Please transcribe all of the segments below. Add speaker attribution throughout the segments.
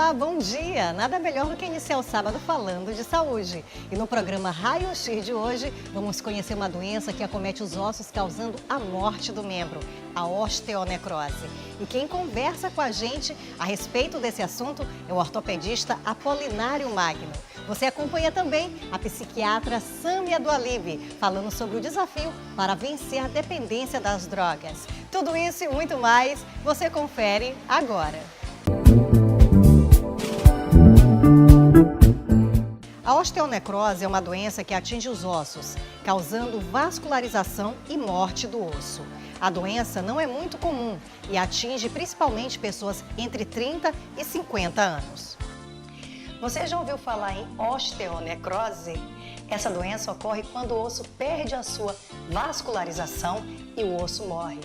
Speaker 1: Olá, bom dia! Nada melhor do que iniciar o sábado falando de saúde. E no programa Raio X de hoje, vamos conhecer uma doença que acomete os ossos causando a morte do membro, a osteonecrose. E quem conversa com a gente a respeito desse assunto é o ortopedista Apolinário Magno. Você acompanha também a psiquiatra Sâmia do Alibe, falando sobre o desafio para vencer a dependência das drogas. Tudo isso e muito mais, você confere agora. A osteonecrose é uma doença que atinge os ossos, causando vascularização e morte do osso. A doença não é muito comum e atinge principalmente pessoas entre 30 e 50 anos. Você já ouviu falar em osteonecrose? Essa doença ocorre quando o osso perde a sua vascularização e o osso morre.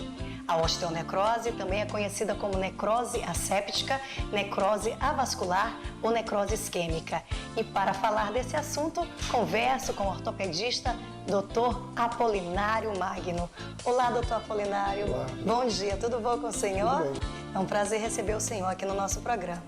Speaker 1: A osteonecrose também é conhecida como necrose asséptica, necrose avascular ou necrose isquêmica. E para falar desse assunto, converso com o ortopedista Dr. Apolinário Magno. Olá, Dr. Apolinário.
Speaker 2: Olá.
Speaker 1: Bom dia, tudo bom com o senhor?
Speaker 2: Tudo bem.
Speaker 1: É um prazer receber o senhor aqui no nosso programa.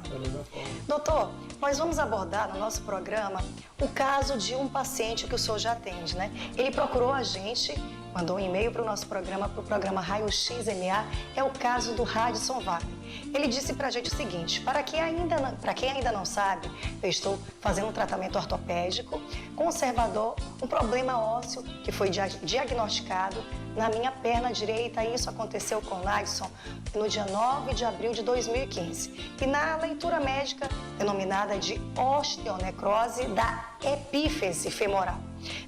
Speaker 1: Doutor, nós vamos abordar no nosso programa o caso de um paciente que o senhor já atende, né? Ele procurou a gente, mandou um e-mail para o nosso programa, para o programa Raio X MA, é o caso do Radisson Wagner. Ele disse para a gente o seguinte: para quem ainda não sabe, eu estou fazendo um tratamento ortopédico conservador, um problema ósseo que foi diagnosticado na minha perna direita, e isso aconteceu com o Radisson no dia 9 de abril de 2015. E na leitura médica, denominada de osteonecrose da epífise femoral.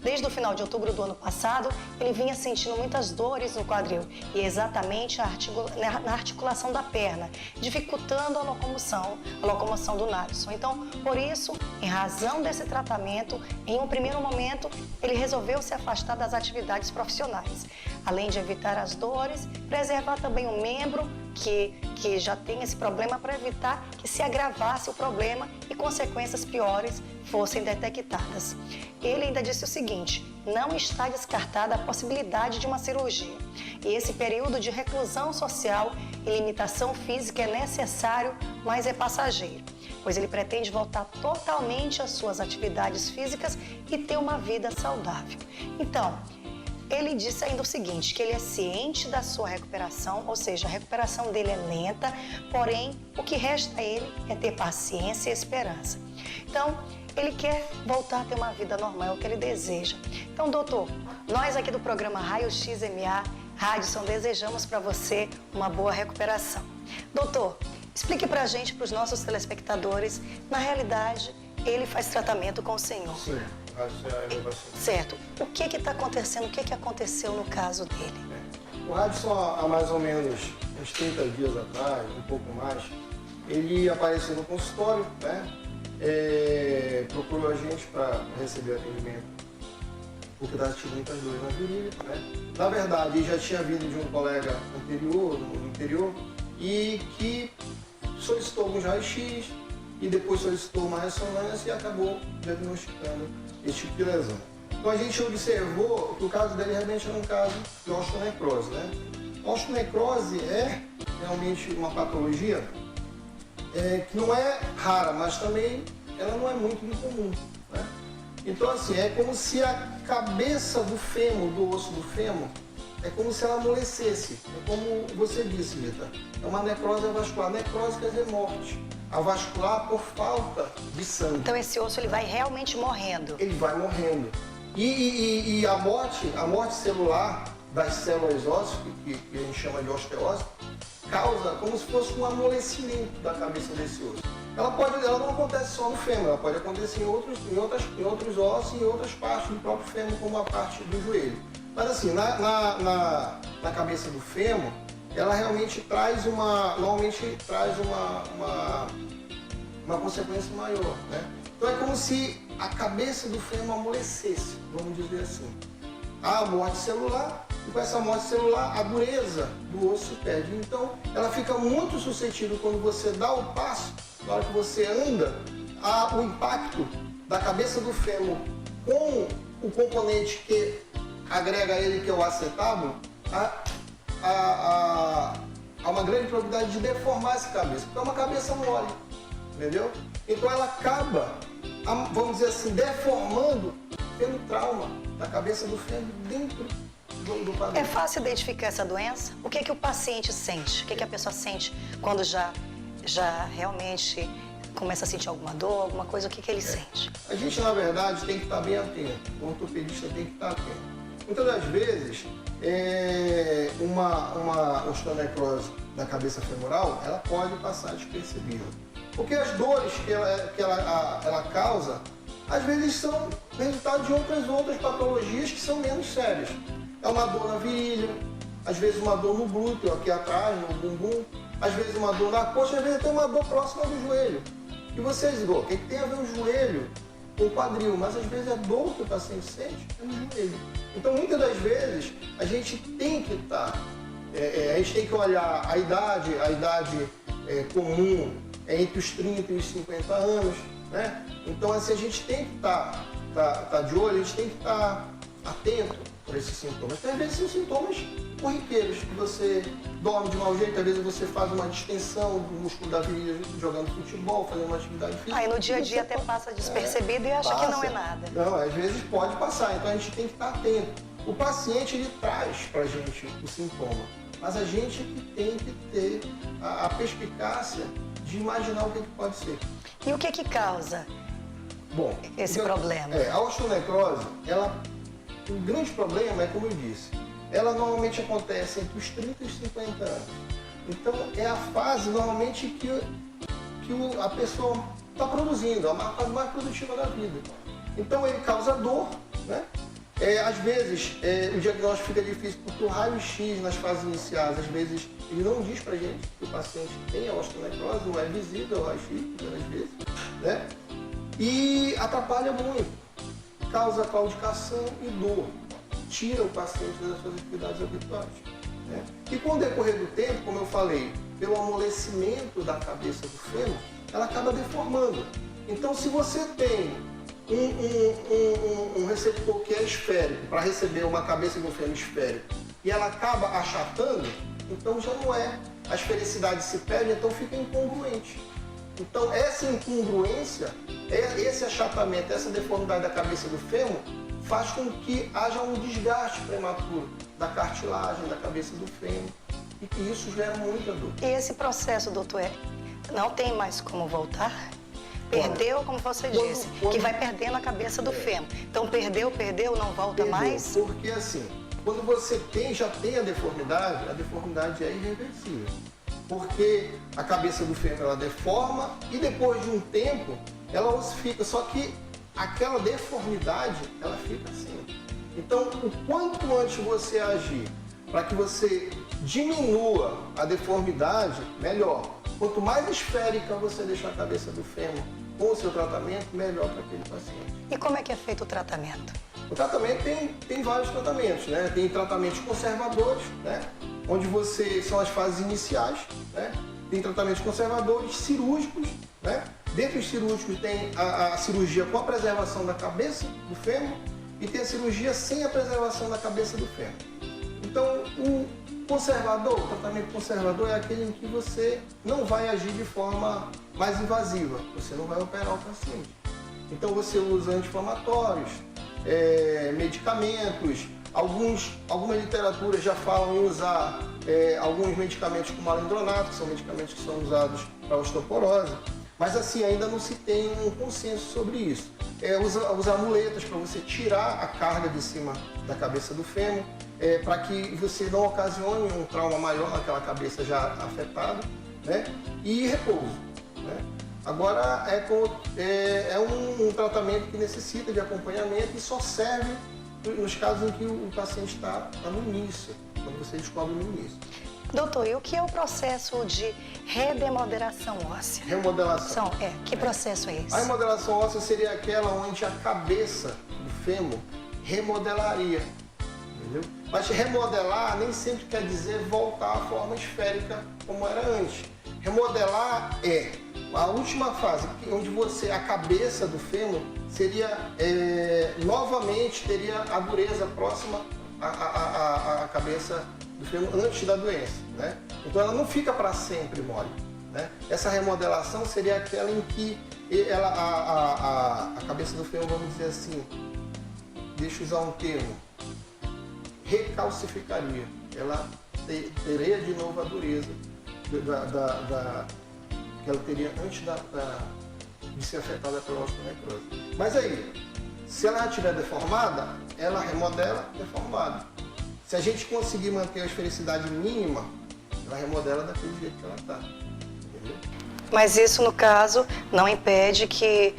Speaker 1: Desde o final de outubro do ano passado, ele vinha sentindo muitas dores no quadril e exatamente na articulação da perna, dificultando a locomoção do Radisson. Então, por isso, em razão desse tratamento, em um primeiro momento, ele resolveu se afastar das atividades profissionais. Além de evitar as dores, preservar também o membro que já tem esse problema, para evitar que se agravasse o problema e consequências piores fossem detectadas. Ele ainda disse o seguinte: não está descartada a possibilidade de uma cirurgia. E esse período de reclusão social e limitação física é necessário, mas é passageiro, pois ele pretende voltar totalmente às suas atividades físicas e ter uma vida saudável. Então, ele disse ainda o seguinte, que ele é ciente da sua recuperação, ou seja, a recuperação dele é lenta, porém, o que resta a ele é ter paciência e esperança. Então, ele quer voltar a ter uma vida normal, é o que ele deseja. Então, doutor, nós aqui do programa Raio X MA, Radisson, desejamos para você uma boa recuperação. Doutor, explique para a gente, para os nossos telespectadores, na realidade, ele faz tratamento com o senhor.
Speaker 2: Sim.
Speaker 1: Certo. O que está acontecendo? O que aconteceu no caso dele?
Speaker 2: O Radisson, há mais ou menos uns 30 dias atrás, um pouco mais, ele apareceu no consultório, né? Procurou a gente para receber atendimento, porque estava tendo muitas dores na virilha, né? Na verdade, ele já tinha vindo de um colega anterior, no interior, e que solicitou um raio-x e depois solicitou uma ressonância e acabou diagnosticando esse tipo de lesão. Então a gente observou que o caso dele realmente era um caso de osteonecrose, né? A osteonecrose é realmente uma patologia que não é rara, mas também ela não é muito incomum, né? Então assim, é como se a cabeça do fêmur, do osso do fêmur, é como se ela amolecesse. É como você disse, Rita, é uma necrose avascular. Necrose quer dizer morte. Avascular por falta de sangue.
Speaker 1: Então esse osso ele vai realmente morrendo?
Speaker 2: Ele vai morrendo. E a morte celular das células ósseas, que a gente chama de osteose, causa como se fosse um amolecimento da cabeça desse osso. Ela não acontece só no fêmur, ela pode acontecer em outros ossos e em outras partes do próprio fêmur, como a parte do joelho. Mas assim, na cabeça do fêmur, ela realmente traz normalmente traz uma consequência maior, né? Então é como se a cabeça do fêmur amolecesse, vamos dizer assim. Há a morte celular, e com essa morte celular, a dureza do osso perde. Então, ela fica muito suscetível quando você dá o passo, na hora que você anda, o impacto da cabeça do fêmur com o componente que agrega ele, que é o acetábulo, há uma grande probabilidade de deformar essa cabeça, porque é uma cabeça mole. entendeu? Então ela acaba, vamos dizer assim, deformando pelo trauma da cabeça do fêmur dentro do quadril.
Speaker 1: É fácil identificar essa doença? O que o paciente sente? O que a pessoa sente quando já realmente começa a sentir alguma dor, alguma coisa? O que ele sente?
Speaker 2: A gente, na verdade, tem que estar bem atento. O ortopedista tem que estar atento. Muitas das vezes, uma osteonecrose da cabeça femoral, ela pode passar despercebida. Porque as dores que ela causa, às vezes são resultado de outras patologias que são menos sérias. É uma dor na virilha, às vezes uma dor no glúteo, aqui atrás, no bumbum, às vezes uma dor na coxa, às vezes até uma dor próxima do joelho. E vocês, o que tem a ver o joelho com o quadril? Mas às vezes a dor que o paciente sente é no joelho. Então, muitas das vezes, a gente tem que estar, a gente tem que olhar a idade comum é entre os 30 e os 50 anos, né? Então, assim, a gente tem que estar de olho, a gente tem que estar atento por esses sintomas. Então, às vezes são sintomas corriqueiros, que você dorme de mau jeito, às vezes você faz uma distensão do músculo da virilha jogando futebol, fazendo uma atividade física.
Speaker 1: Aí no dia a dia até passa despercebido e acha que não é nada.
Speaker 2: Não, às vezes pode passar, então a gente tem que estar atento. O paciente, ele traz pra gente o sintoma, mas a gente tem que ter a perspicácia de imaginar o que pode ser.
Speaker 1: E o que causa esse problema?
Speaker 2: A osteonecrose, o grande problema é, como eu disse, ela normalmente acontece entre os 30 e os 50 anos. Então, é a fase, normalmente, que a pessoa está produzindo, a fase mais produtiva da vida. Então, ele causa dor, né? Às vezes, o diagnóstico fica difícil porque o raio-x nas fases iniciais, às vezes, ele não diz pra gente que o paciente tem a osteonecrose, não é visível o raio-x, muitas vezes, né? E atrapalha muito, causa claudicação e dor. Tira o paciente das suas atividades habituais, né? E com o decorrer do tempo, como eu falei, pelo amolecimento da cabeça do fêmur, ela acaba deformando. Então, se você tem um receptor que é esférico, para receber uma cabeça de um fêmur esférico, e ela acaba achatando, então já não é. A esfericidade se perde, então fica incongruente. Então, essa incongruência, esse achatamento, essa deformidade da cabeça do fêmur, faz com que haja um desgaste prematuro da cartilagem da cabeça do fêmur e que isso gera muita dor.
Speaker 1: E esse processo, doutor, não tem mais como voltar? Perdeu, como você disse, que vai perdendo a cabeça do fêmur. Então, perdeu, não volta mais?
Speaker 2: Porque assim, quando você já tem a deformidade é irreversível. Porque a cabeça do fêmur, ela deforma e depois de um tempo, ela ossifica. Só que aquela deformidade, ela fica assim. Então, o quanto antes você agir para que você diminua a deformidade, melhor. Quanto mais esférica você deixar a cabeça do fêmur com o seu tratamento, melhor para aquele paciente.
Speaker 1: E como é que é feito o tratamento?
Speaker 2: O tratamento tem vários tratamentos, né? Tem tratamentos conservadores, né? Onde são as fases iniciais, né? Tem tratamentos conservadores, cirúrgicos, né? Dentro dos cirúrgicos tem a cirurgia com a preservação da cabeça do fêmur e tem a cirurgia sem a preservação da cabeça do fêmur. Então, o tratamento conservador é aquele em que você não vai agir de forma mais invasiva, você não vai operar o paciente. Então, você usa anti-inflamatórios, medicamentos, algumas literaturas já falam em usar alguns medicamentos como alendronato, que são medicamentos que são usados para osteoporose. Mas assim, ainda não se tem um consenso sobre isso. Usar muletas para você tirar a carga de cima da cabeça do fêmur, para que você não ocasione um trauma maior naquela cabeça já afetada, né? E repouso, né? Agora, é um tratamento que necessita de acompanhamento e só serve nos casos em que o paciente está no início, quando você descobre no início.
Speaker 1: Doutor, e o que é o processo de remodelação óssea?
Speaker 2: Remodelação.
Speaker 1: Que processo é esse?
Speaker 2: A remodelação óssea seria aquela onde a cabeça do fêmur remodelaria, entendeu? Mas remodelar nem sempre quer dizer voltar à forma esférica como era antes. Remodelar é a última fase, onde a cabeça do fêmur seria, novamente, teria a dureza próxima à cabeça do fêmur antes da doença, né? Então ela não fica para sempre mole, né? Essa remodelação seria aquela em que a cabeça do fêmur, vamos dizer assim, deixa eu usar um termo, recalcificaria. Ela teria de novo a dureza que ela teria antes de ser afetada pela osteonecrose. Mas aí, se ela já estiver deformada, ela remodela deformada. Se a gente conseguir manter a esfericidade mínima, ela remodela daquele jeito que ela está. Entendeu?
Speaker 1: Mas isso, no caso, não impede que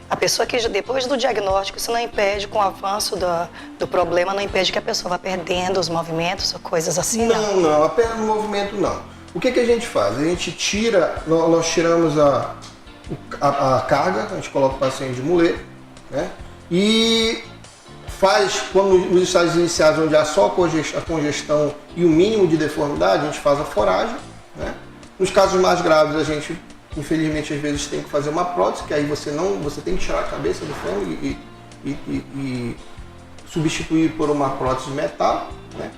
Speaker 1: a pessoa que, depois do diagnóstico, isso não impede, com o avanço do problema, não impede que a pessoa vá perdendo os movimentos ou coisas assim, não?
Speaker 2: Não, a perda do movimento não. O que a gente faz? A gente tira, nós tiramos a carga, a gente coloca o paciente de muleta, né? E faz, quando nos estágios iniciais, onde há só a congestão e o mínimo de deformidade, a gente faz a foragem, né? Nos casos mais graves, a gente, infelizmente, às vezes tem que fazer uma prótese, que aí você tem que tirar a cabeça do fêmur e substituir por uma prótese de metal, né?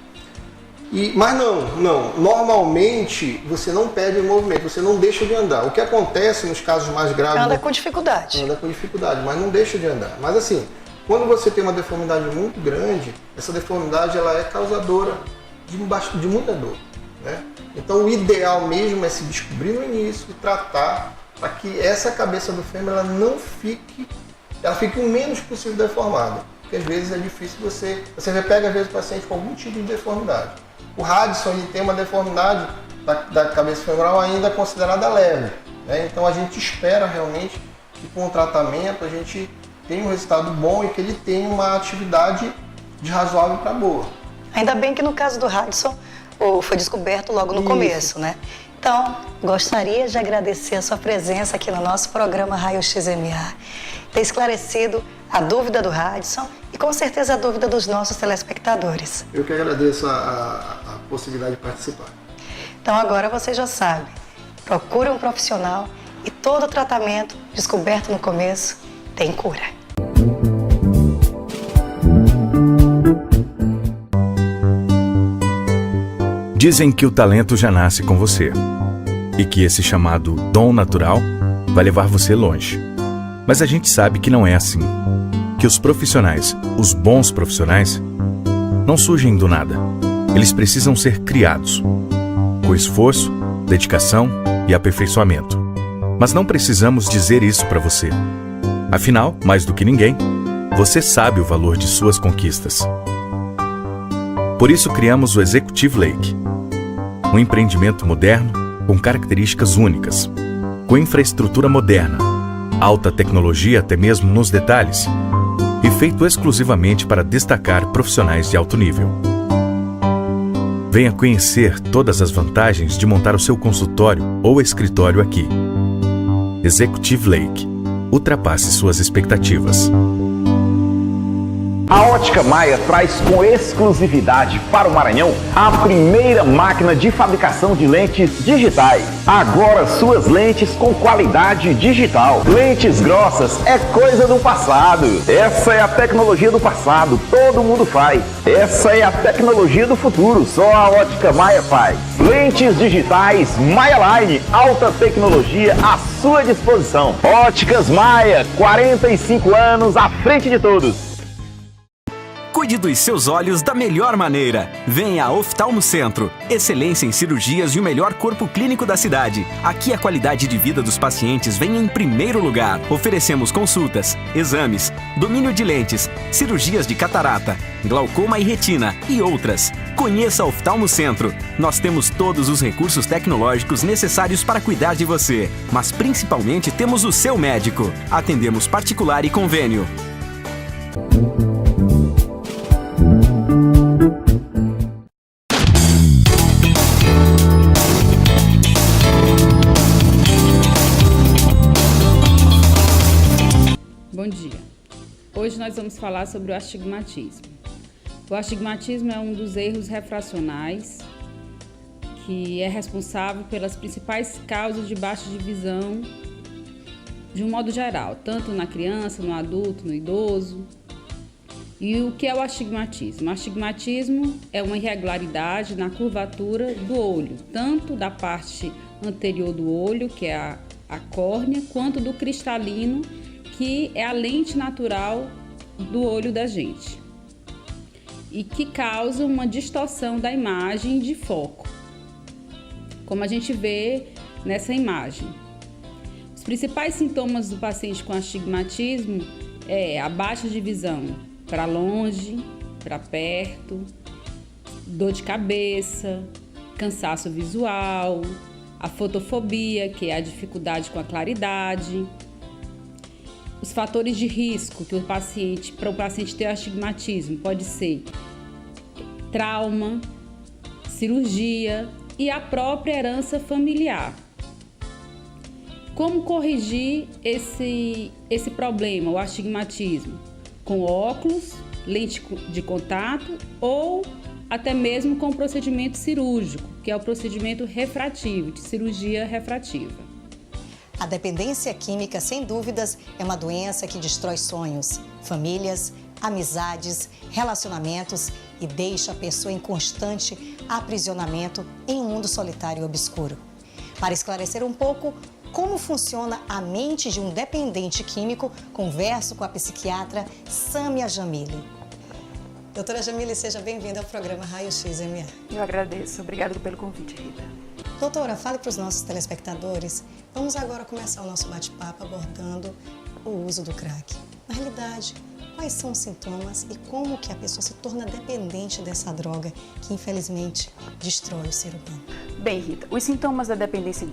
Speaker 2: Mas não, normalmente você não perde o movimento, você não deixa de andar. O que acontece nos casos mais graves...
Speaker 1: Anda com dificuldade.
Speaker 2: Anda com dificuldade, mas não deixa de andar. Mas assim, quando você tem uma deformidade muito grande, essa deformidade ela é causadora de muita dor, né? Então o ideal mesmo é se descobrir no início e tratar para que essa cabeça do fêmur ela fique o menos possível deformada. Porque às vezes é difícil você pega às vezes o paciente com algum tipo de deformidade. O Radisson ele tem uma deformidade da cabeça femoral ainda considerada leve, né? Então a gente espera realmente que com o tratamento a gente tenha um resultado bom e que ele tenha uma atividade de razoável para boa.
Speaker 1: Ainda bem que no caso do Radisson foi descoberto logo no começo, né? Então, gostaria de agradecer a sua presença aqui no nosso programa Raio-X MA, ter esclarecido a dúvida do Radisson e com certeza a dúvida dos nossos telespectadores.
Speaker 2: Eu que agradeço a possibilidade de participar.
Speaker 1: Então agora você já sabe, procure um profissional e todo tratamento descoberto no começo tem cura.
Speaker 3: Dizem que o talento já nasce com você e que esse chamado dom natural vai levar você longe. Mas a gente sabe que não é assim. Que os profissionais, os bons profissionais, não surgem do nada. Eles precisam ser criados, com esforço, dedicação e aperfeiçoamento. Mas não precisamos dizer isso para você. Afinal, mais do que ninguém, você sabe o valor de suas conquistas. Por isso criamos o Executive Lake, um empreendimento moderno com características únicas, com infraestrutura moderna, alta tecnologia até mesmo nos detalhes, e feito exclusivamente para destacar profissionais de alto nível. Venha conhecer todas as vantagens de montar o seu consultório ou escritório aqui. Executive Lake. Ultrapasse suas expectativas.
Speaker 4: A Ótica Maia traz com exclusividade para o Maranhão a primeira máquina de fabricação de lentes digitais. Agora suas lentes com qualidade digital. Lentes grossas é coisa do passado. Essa é a tecnologia do passado, todo mundo faz. Essa é a tecnologia do futuro, só a Ótica Maia faz. Lentes digitais Maia Line, alta tecnologia à sua disposição. Óticas Maia, 45 anos à frente de todos.
Speaker 5: Cuide dos seus olhos da melhor maneira. Venha a Oftalmo Centro. Excelência em cirurgias e o melhor corpo clínico da cidade. Aqui a qualidade de vida dos pacientes vem em primeiro lugar. Oferecemos consultas, exames, domínio de lentes, cirurgias de catarata, glaucoma e retina e outras. Conheça a Oftalmo Centro. Nós temos todos os recursos tecnológicos necessários para cuidar de você. Mas principalmente temos o seu médico. Atendemos particular e convênio.
Speaker 6: Bom dia. Hoje nós vamos falar sobre o astigmatismo. O astigmatismo é um dos erros refracionais que é responsável pelas principais causas de baixa de visão de um modo geral, tanto na criança, no adulto, no idoso. E o que é o astigmatismo? O astigmatismo é uma irregularidade na curvatura do olho, tanto da parte anterior do olho, que é a córnea, quanto do cristalino, que é a lente natural do olho da gente e que causa uma distorção da imagem de foco, como a gente vê nessa imagem. Os principais sintomas do paciente com astigmatismo é a baixa de visão para longe, para perto, dor de cabeça, cansaço visual, a fotofobia, que é a dificuldade com a claridade. Os fatores de risco que para o paciente ter astigmatismo pode ser trauma, cirurgia e a própria herança familiar. Como corrigir esse problema, o astigmatismo? Com óculos, lente de contato ou até mesmo com procedimento cirúrgico, que é o procedimento refrativo, de cirurgia refrativa.
Speaker 1: A dependência química, sem dúvidas, é uma doença que destrói sonhos, famílias, amizades, relacionamentos e deixa a pessoa em constante aprisionamento em um mundo solitário e obscuro. Para esclarecer um pouco como funciona a mente de um dependente químico, converso com a psiquiatra Sâmia Jamile. Doutora Jamile, seja bem-vinda ao programa Raio X MA.
Speaker 7: Eu agradeço. Obrigada pelo convite, Rita.
Speaker 1: Doutora, fale para os nossos telespectadores. Vamos agora começar o nosso bate-papo abordando o uso do crack. Na realidade, quais são os sintomas e como que a pessoa se torna dependente dessa droga que, infelizmente, destrói o ser humano?
Speaker 7: Bem, Rita, os sintomas da dependência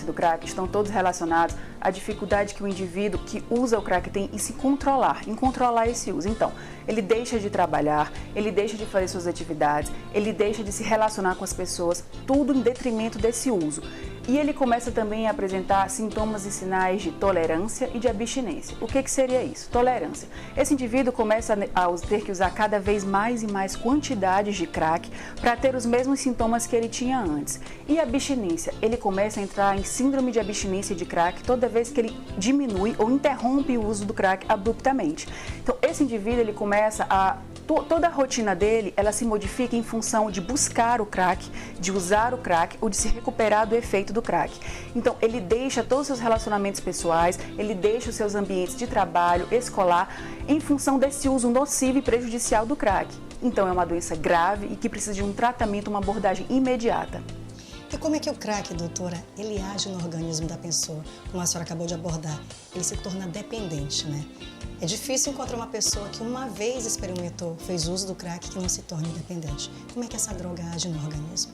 Speaker 7: do crack estão todos relacionados à dificuldade que o indivíduo que usa o crack tem em se controlar, em controlar esse uso. Então, ele deixa de trabalhar, ele deixa de fazer suas atividades, ele deixa de se relacionar com as pessoas, tudo em detrimento desse uso. E ele começa também a apresentar sintomas e sinais de tolerância e de abstinência. O que seria isso? Tolerância. Esse indivíduo começa a ter que usar cada vez mais e mais quantidades de crack para ter os mesmos sintomas que ele tinha antes. E abstinência, ele começa a entrar em síndrome de abstinência de crack toda vez que ele diminui ou interrompe o uso do crack abruptamente. Então, esse indivíduo, ele começa a... Toda a rotina dele, ela se modifica em função de buscar o crack, de usar o crack ou de se recuperar do efeito do crack. Então, ele deixa todos os seus relacionamentos pessoais, ele deixa os seus ambientes de trabalho, escolar, em função desse uso nocivo e prejudicial do crack. Então, é uma doença grave e que precisa de um tratamento, uma abordagem imediata.
Speaker 1: E como é que o crack, doutora, ele age no organismo da pessoa? Como a senhora acabou de abordar, ele se torna dependente, né? É difícil encontrar uma pessoa que uma vez experimentou, fez uso do crack, que não se torne dependente. Como é que essa droga age no organismo?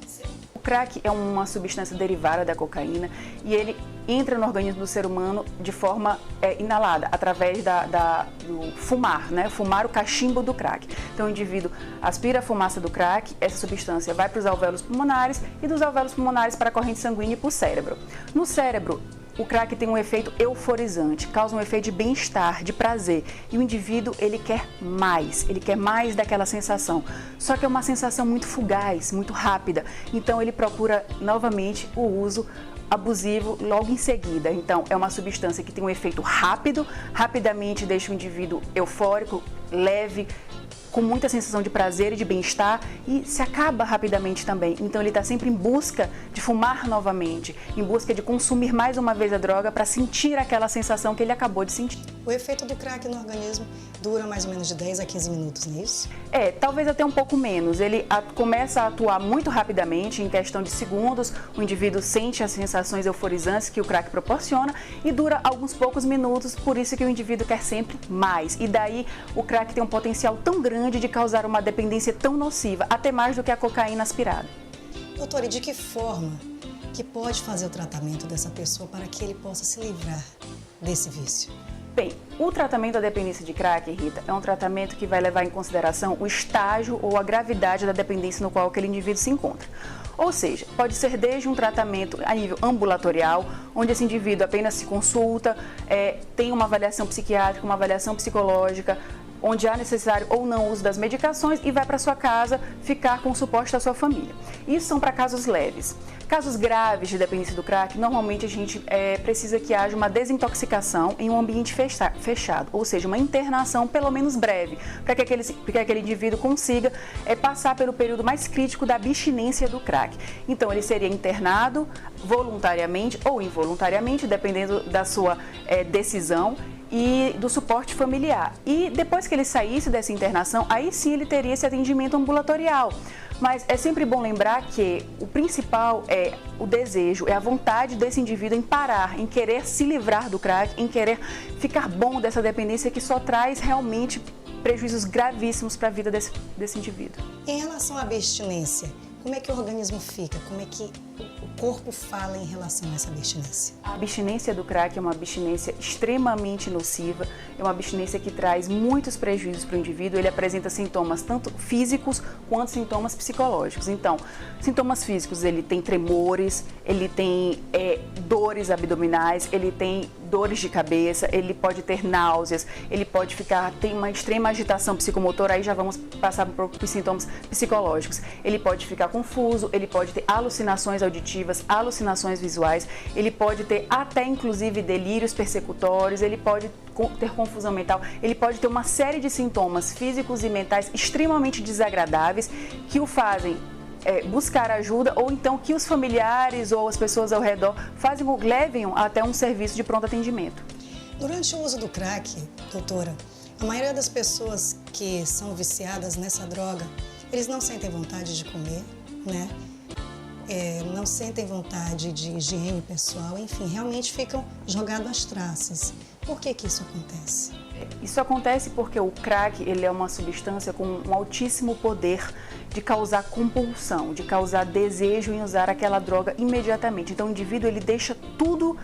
Speaker 7: O crack é uma substância derivada da cocaína e ele entra no organismo do ser humano de forma inalada, através do fumar, né? Fumar o cachimbo do crack. Então o indivíduo aspira a fumaça do crack, essa substância vai para os alvéolos pulmonares e dos alvéolos pulmonares para a corrente sanguínea e para o cérebro. No cérebro, o crack tem um efeito euforizante, causa um efeito de bem-estar, de prazer. E o indivíduo, ele quer mais daquela sensação. Só que é uma sensação muito fugaz, muito rápida. Então ele procura novamente o uso abusivo logo em seguida. Então é uma substância que tem um efeito rápido, rapidamente deixa o indivíduo eufórico, leve, com muita sensação de prazer e de bem-estar e se acaba rapidamente também. Então ele está sempre em busca de fumar novamente, em busca de consumir mais uma vez a droga para sentir aquela sensação que ele acabou de sentir.
Speaker 1: O efeito do crack no organismo dura mais ou menos de 10 a 15 minutos, não é isso?
Speaker 7: Talvez até um pouco menos. Ele começa a atuar muito rapidamente, em questão de segundos, o indivíduo sente as sensações euforizantes que o crack proporciona e dura alguns poucos minutos, por isso que o indivíduo quer sempre mais. E daí o crack tem um potencial tão grande de causar uma dependência tão nociva, até mais do que a cocaína aspirada.
Speaker 1: Doutora, e de que forma que pode fazer o tratamento dessa pessoa para que ele possa se livrar desse vício?
Speaker 7: Bem, o tratamento da dependência de crack, Rita, é um tratamento que vai levar em consideração o estágio ou a gravidade da dependência no qual aquele indivíduo se encontra. Ou seja, pode ser desde um tratamento a nível ambulatorial, onde esse indivíduo apenas se consulta, tem uma avaliação psiquiátrica, uma avaliação psicológica, onde há necessário ou não uso das medicações e vai para sua casa ficar com o suporte da sua família. Isso são para casos leves. Casos graves de dependência do crack, normalmente a gente precisa que haja uma desintoxicação em um ambiente fechado, ou seja, uma internação pelo menos breve, para que aquele indivíduo consiga passar pelo período mais crítico da abstinência do crack. Então, ele seria internado voluntariamente ou involuntariamente, dependendo da sua decisão e do suporte familiar. E depois que ele saísse dessa internação, aí sim ele teria esse atendimento ambulatorial. Mas é sempre bom lembrar que o principal é o desejo, é a vontade desse indivíduo em parar, em querer se livrar do crack, em querer ficar bom dessa dependência que só traz realmente prejuízos gravíssimos para a vida desse indivíduo.
Speaker 1: Em relação à abstinência, como é que o organismo fica? Como é que o corpo fala em relação a essa abstinência?
Speaker 7: A abstinência do crack é uma abstinência extremamente nociva, é uma abstinência que traz muitos prejuízos para o indivíduo. Ele apresenta sintomas tanto físicos quanto sintomas psicológicos. Então, sintomas físicos, ele tem tremores, ele tem dores abdominais, ele tem dores de cabeça, ele pode ter náuseas, ele pode ter uma extrema agitação psicomotora, aí já vamos passar por sintomas psicológicos. Ele pode ficar confuso, ele pode ter alucinações auditivas, alucinações visuais, ele pode ter até inclusive delírios persecutórios, ele pode ter confusão mental, ele pode ter uma série de sintomas físicos e mentais extremamente desagradáveis que o fazem buscar ajuda, ou então que os familiares ou as pessoas ao redor levem até um serviço de pronto atendimento.
Speaker 1: Durante o uso do crack, doutora, a maioria das pessoas que são viciadas nessa droga, eles não sentem vontade de comer, né? Não sentem vontade de higiene pessoal, enfim, realmente ficam jogados às traças. Por que isso acontece?
Speaker 7: Isso acontece porque o crack ele é uma substância com um altíssimo poder de causar compulsão, de causar desejo em usar aquela droga imediatamente. Então o indivíduo ele deixa tudo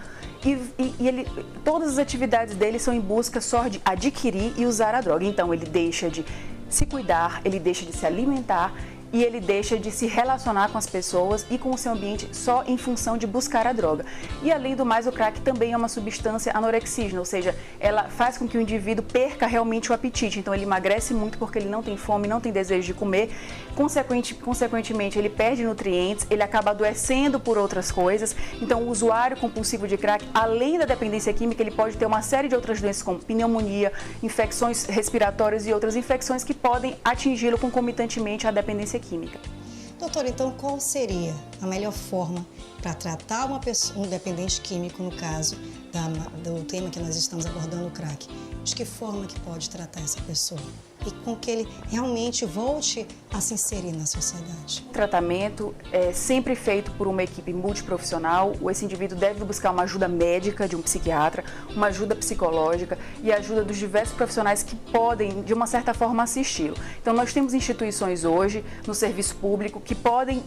Speaker 7: e todas as atividades dele são em busca só de adquirir e usar a droga. Então ele deixa de se cuidar, ele deixa de se alimentar e ele deixa de se relacionar com as pessoas e com o seu ambiente só em função de buscar a droga. E além do mais, o crack também é uma substância anorexígena, ou seja, ela faz com que o indivíduo perca realmente o apetite. Então ele emagrece muito porque ele não tem fome, não tem desejo de comer, consequentemente ele perde nutrientes, ele acaba adoecendo por outras coisas. Então o usuário compulsivo de crack, além da dependência química, ele pode ter uma série de outras doenças como pneumonia, infecções respiratórias e outras infecções que podem atingi-lo concomitantemente à dependência química.
Speaker 1: Doutora, então qual seria a melhor forma para tratar um dependente químico, no caso do tema que nós estamos abordando, o crack? De que forma que pode tratar essa pessoa? E com que ele realmente volte a se inserir na sociedade?
Speaker 7: O tratamento é sempre feito por uma equipe multiprofissional. Esse indivíduo deve buscar uma ajuda médica de um psiquiatra, uma ajuda psicológica e a ajuda dos diversos profissionais que podem, de uma certa forma, assisti-lo. Então, nós temos instituições hoje, no serviço público, que podem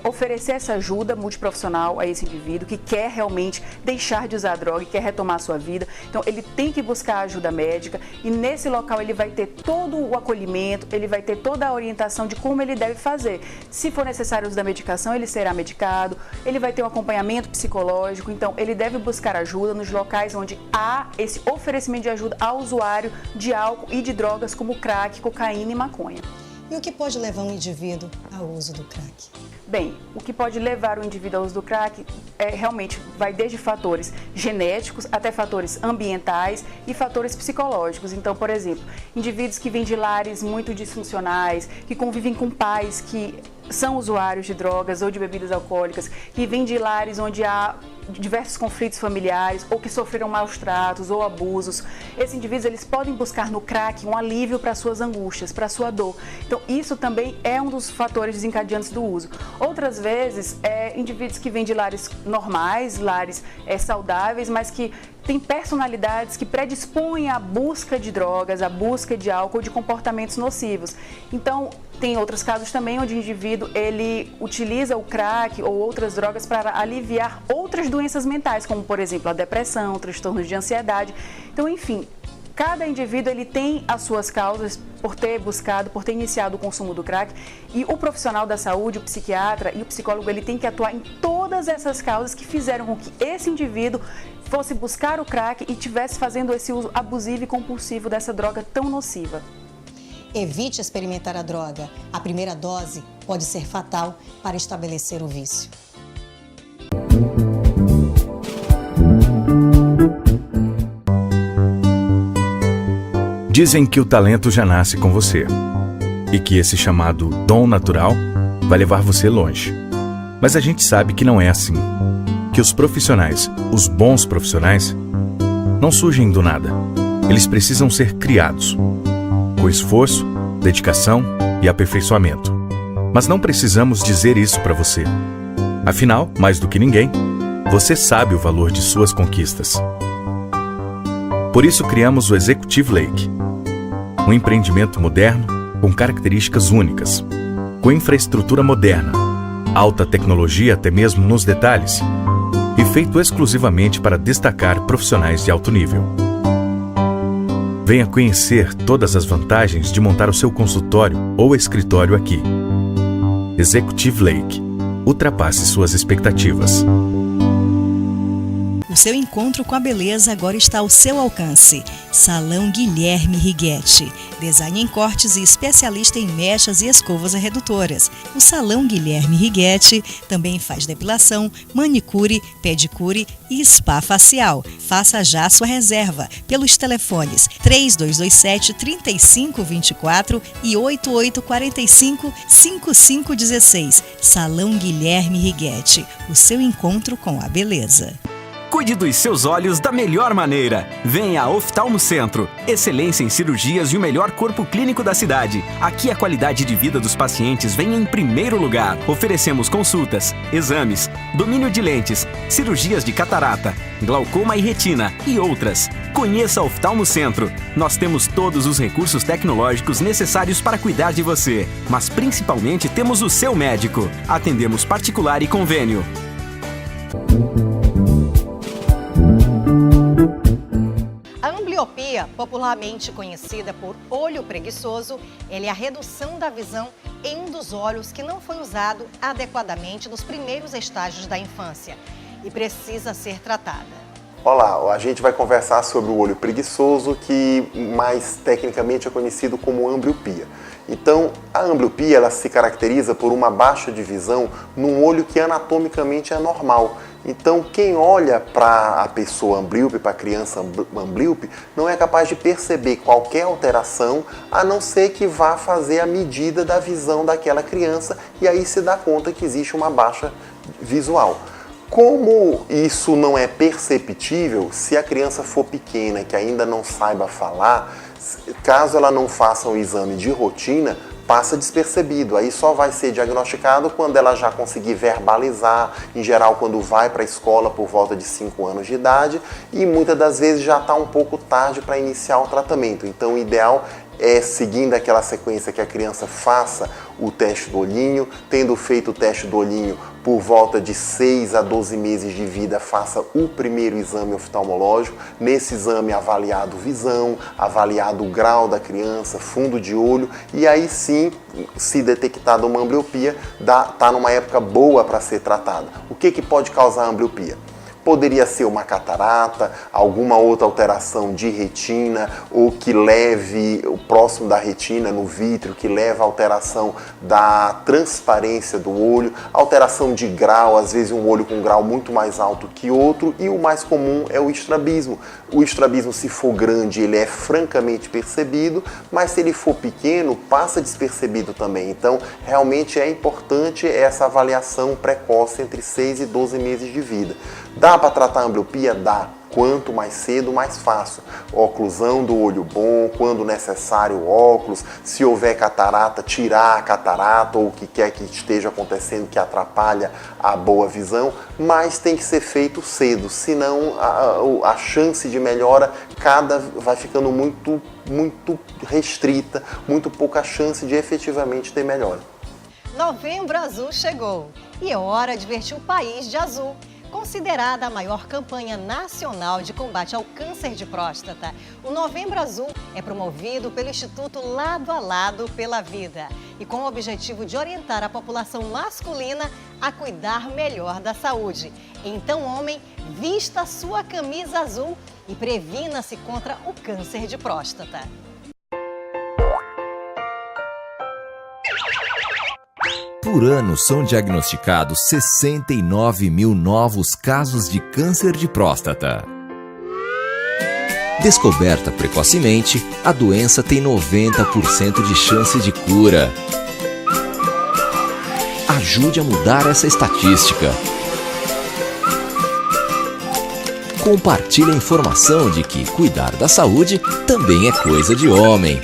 Speaker 7: oferecer essa ajuda multiprofissional a esse indivíduo que quer realmente deixar de usar a droga e quer retomar a sua vida. Então, ele tem que buscar ajuda médica e nesse local ele vai ter todo o acolhimento, ele vai ter toda a orientação de como ele deve fazer. Se for necessário o uso da medicação, ele será medicado, ele vai ter um acompanhamento psicológico, então ele deve buscar ajuda nos locais onde há esse oferecimento de ajuda ao usuário de álcool e de drogas como crack, cocaína e maconha.
Speaker 1: E o que pode levar um indivíduo ao uso do crack?
Speaker 7: Bem, o que pode levar o indivíduo ao uso do crack realmente vai desde fatores genéticos até fatores ambientais e fatores psicológicos. Então, por exemplo, indivíduos que vêm de lares muito disfuncionais, que convivem com pais que são usuários de drogas ou de bebidas alcoólicas, que vêm de lares onde há diversos conflitos familiares ou que sofreram maus tratos ou abusos. Esses indivíduos eles podem buscar no crack um alívio para suas angústias, para sua dor. Então isso também é um dos fatores desencadeantes do uso. Outras vezes, indivíduos que vêm de lares normais, lares saudáveis, mas que têm personalidades que predispõem à busca de drogas, à busca de álcool, de comportamentos nocivos. Então, tem outros casos também onde o indivíduo ele utiliza o crack ou outras drogas para aliviar outras doenças mentais, como, por exemplo, a depressão, transtornos de ansiedade. Então, enfim, cada indivíduo ele tem as suas causas por ter buscado, por ter iniciado o consumo do crack, e o profissional da saúde, o psiquiatra e o psicólogo, ele tem que atuar em todas essas causas que fizeram com que esse indivíduo fosse buscar o crack e estivesse fazendo esse uso abusivo e compulsivo dessa droga tão nociva.
Speaker 1: Evite experimentar a droga. A primeira dose pode ser fatal para estabelecer o vício.
Speaker 3: Dizem que o talento já nasce com você e que esse chamado dom natural vai levar você longe. Mas a gente sabe que não é assim. Que os profissionais, os bons profissionais, não surgem do nada. Eles precisam ser criados, com esforço, dedicação e aperfeiçoamento. Mas não precisamos dizer isso para você. Afinal, mais do que ninguém, você sabe o valor de suas conquistas. Por isso criamos o Executive Lake, um empreendimento moderno com características únicas, com infraestrutura moderna, alta tecnologia até mesmo nos detalhes, e feito exclusivamente para destacar profissionais de alto nível. Venha conhecer todas as vantagens de montar o seu consultório ou escritório aqui. Executive Lake. Ultrapasse suas expectativas.
Speaker 8: O seu encontro com a beleza agora está ao seu alcance. Salão Guilherme Righetti. Design em cortes e especialista em mechas e escovas redutoras. O Salão Guilherme Righetti também faz depilação, manicure, pedicure e spa facial. Faça já sua reserva pelos telefones 3227-3524 e 8845-5516. Salão Guilherme Righetti. O seu encontro com a beleza.
Speaker 5: Cuide dos seus olhos da melhor maneira. Venha a Oftalmo Centro. Excelência em cirurgias e o melhor corpo clínico da cidade. Aqui a qualidade de vida dos pacientes vem em primeiro lugar. Oferecemos consultas, exames, domínio de lentes, cirurgias de catarata, glaucoma e retina e outras. Conheça a Oftalmo Centro. Nós temos todos os recursos tecnológicos necessários para cuidar de você. Mas principalmente temos o seu médico. Atendemos particular e convênio.
Speaker 1: A ambliopia, popularmente conhecida por olho preguiçoso, é a redução da visão em um dos olhos que não foi usado adequadamente nos primeiros estágios da infância e precisa ser tratada.
Speaker 9: Olá, a gente vai conversar sobre o olho preguiçoso, que mais tecnicamente é conhecido como ambliopia. Então, a ambliopia ela se caracteriza por uma baixa de visão num olho que anatomicamente é normal. Então, quem olha para a pessoa amblíope, para a criança amblíope, não é capaz de perceber qualquer alteração, a não ser que vá fazer a medida da visão daquela criança e aí se dá conta que existe uma baixa visual. Como isso não é perceptível, se a criança for pequena, que ainda não saiba falar, caso ela não faça um exame de rotina, passa despercebido. Aí só vai ser diagnosticado quando ela já conseguir verbalizar, em geral quando vai para a escola por volta de 5 anos de idade, e muitas das vezes já está um pouco tarde para iniciar o tratamento. Então o ideal é, seguindo aquela sequência, que a criança faça o teste do olhinho, tendo feito o teste do olhinho por volta de 6 a 12 meses de vida, faça o primeiro exame oftalmológico. Nesse exame avaliado visão, avaliado o grau da criança, fundo de olho, e aí sim, se detectada uma ambliopia, está numa época boa para ser tratada. O que pode causar ambliopia? Poderia ser uma catarata, alguma outra alteração de retina, ou que leve o próximo da retina, no vítreo, que leva a alteração da transparência do olho, alteração de grau, às vezes um olho com um grau muito mais alto que outro, e o mais comum é o estrabismo. O estrabismo, se for grande, ele é francamente percebido, mas se ele for pequeno, passa despercebido também. Então, realmente é importante essa avaliação precoce entre 6 e 12 meses de vida. Dá para tratar a ambliopia? Dá. Quanto mais cedo, mais fácil. Oclusão do olho bom, quando necessário óculos, se houver catarata, tirar a catarata ou o que quer que esteja acontecendo que atrapalha a boa visão, mas tem que ser feito cedo, senão a chance de melhora vai ficando muito restrita, muito pouca chance de efetivamente ter melhora.
Speaker 1: Novembro Azul chegou e é hora de vestir o país de azul. Considerada a maior campanha nacional de combate ao câncer de próstata, o Novembro Azul é promovido pelo Instituto Lado a Lado pela Vida e com o objetivo de orientar a população masculina a cuidar melhor da saúde. Então, homem, vista sua camisa azul e previna-se contra o câncer de próstata.
Speaker 10: Por ano, são diagnosticados 69 mil novos casos de câncer de próstata. Descoberta precocemente, a doença tem 90% de chance de cura. Ajude a mudar essa estatística. Compartilhe a informação de que cuidar da saúde também é coisa de homem.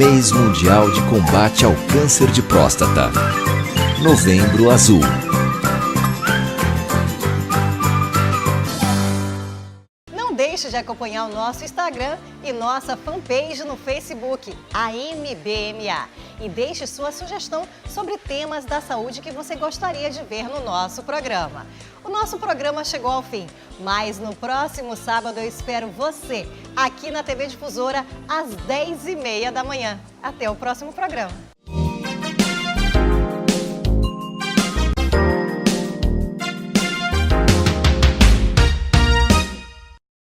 Speaker 10: Mês Mundial de Combate ao Câncer de Próstata. Novembro Azul.
Speaker 1: Não deixe de acompanhar o nosso Instagram e nossa fanpage no Facebook, a MBMA. E deixe sua sugestão sobre temas da saúde que você gostaria de ver no nosso programa. O nosso programa chegou ao fim, mas no próximo sábado eu espero você aqui na TV Difusora às 10h30 da manhã. Até o próximo programa.